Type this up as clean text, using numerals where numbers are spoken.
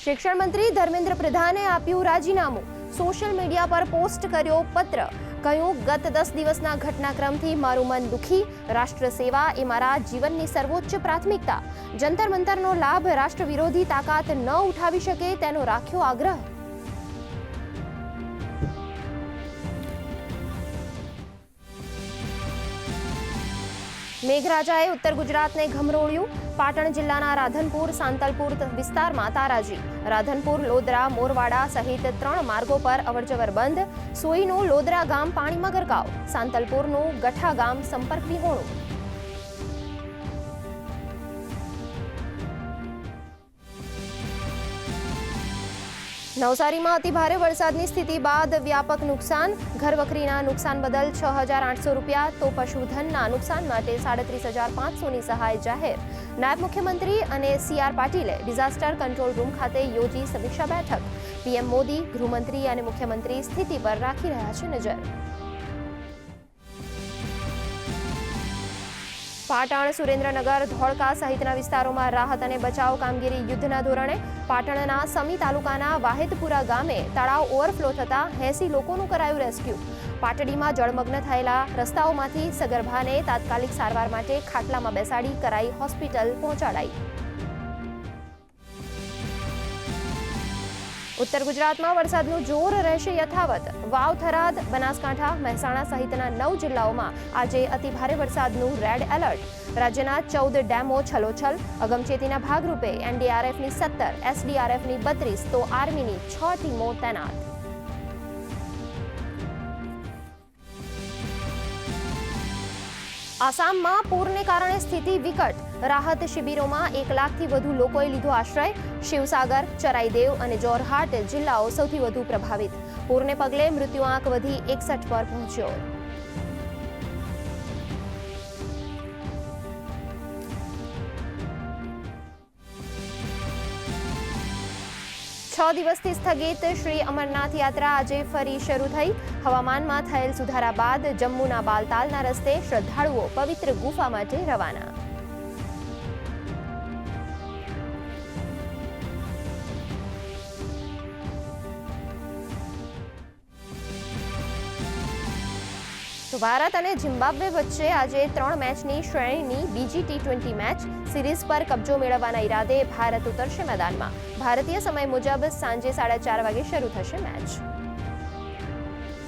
શિક્ષણ મંત્રી ધર્મેન્દ્ર પ્રધાને આપ્યું રાજીનામું, સોશિયલ મીડિયા પર પોસ્ટ કર્યો પત્ર, કહ્યું ગત 10 દિવસના ઘટનાક્રમથી મારું મન દુખી, રાષ્ટ્ર સેવા એ મારા જીવનની સર્વોચ્ચ પ્રાથમિકતા, જંતર મંતરનો લાભ રાષ્ટ્ર વિરોધી તાકાત ન ઉઠાવી શકે તેનો રાખ્યો આગ્રહ। મેઘરાજાએ ઉત્તર ગુજરાતને ઘમરોળ્યું, પાટણ જિલ્લાના રાધનપુર સાંતલપુર વિસ્તારમાં તારાજી, રાધનપુર લોદરા મોરવાડા સહિત 3 માર્ગો પર અવરજવર બંધ, સોઈનું લોદરા ગામ પાણીમાં ગરકાવ, સાંતલપુરનું ગઠા ગામ સંપર્ક વિહોણું। નવસારીમાં અતિભારે વરસાદની સ્થિતિ બાદ વ્યાપક નુકસાન, ઘરવખરીના નુકસાન બદલ 6,800 રૂપિયા તો પશુધનના નુકસાન માટે 37,500ની સહાય જાહેર। નાયબ મુખ્યમંત્રી અને CR પાટીલે ડિઝાસ્ટર કંટ્રોલ રૂમ ખાતે યોજી સમીક્ષા બેઠક, PM મોદી ગૃહમંત્રી અને મુખ્યમંત્રી સ્થિતિ પર રાખી રહ્યા છે નજર। પાટણ, સુરેન્દ્રનગર, ધોળકા સહિતના વિસ્તારોમાં રાહત અને બચાવ કામગીરી યુદ્ધના ધોરણે, પાટણના સમી તાલુકાના વાહેદપુરા ગામે તળાવ ઓવરફ્લો થતા 80 લોકોનું કરાયું રેસ્ક્યુ, પાટડીમાં જળમગ્ન થયેલા રસ્તાઓમાંથી સગર્ભાને તાત્કાલિક સારવાર માટે ખાટલામાં બેસાડી કરાઈ હોસ્પિટલ પહોંચાડાઈ। ઉત્તર ગુજરાતમાં વરસાદનું જોર રહેશે યથાવત, વાવ, થરાદ, બનાસકાંઠા, મહેસાણા સહિતના 9 જિલ્લાઓમાં આજે અતિભારે વરસાદનું રેડ એલર્ટ, રાજ્યના 14 ડેમો છલોછલ, અગમચેતીના ભાગરૂપે NDRFની 17, SDRFની 32 તો આર્મીની 6 ટીમો તૈનાત। આસામમાં પૂરને કારણે સ્થિતિ વિકટ, રાહત શિબિરોમાં 1 લાખથી વધુ લોકોએ લીધો આશ્રય, શિવસાગર, ચરાઈદેવ અને જોરહાટ જિલ્લાઓ સૌથી વધુ પ્રભાવિત, પૂરને પગલે મૃત્યુઆંક વધી 61 પર પહોંચ્યો। 6 દિવસથી સ્થગિત શ્રી અમરનાથ યાત્રા આજે ફરી શરૂ થઈ, હવામાનમાં થયેલ સુધારા બાદ જમ્મુના બાલતાલના રસ્તે શ્રદ્ધાળુઓ પવિત્ર ગુફા માટે રવાના। તો ભારત અને ઝિમ્બાબ્વે વચ્ચે આજે 3 મેચની શ્રેણીની બીજી T20 મેચ, સિરીઝ પર કબજો મેળવવાના ઈરાદે ભારત ઉતરશે મેદાનમાં, ભારતીય સમય મુજબ સાંજે 4:30 વાગે શરૂ થશે મેચ।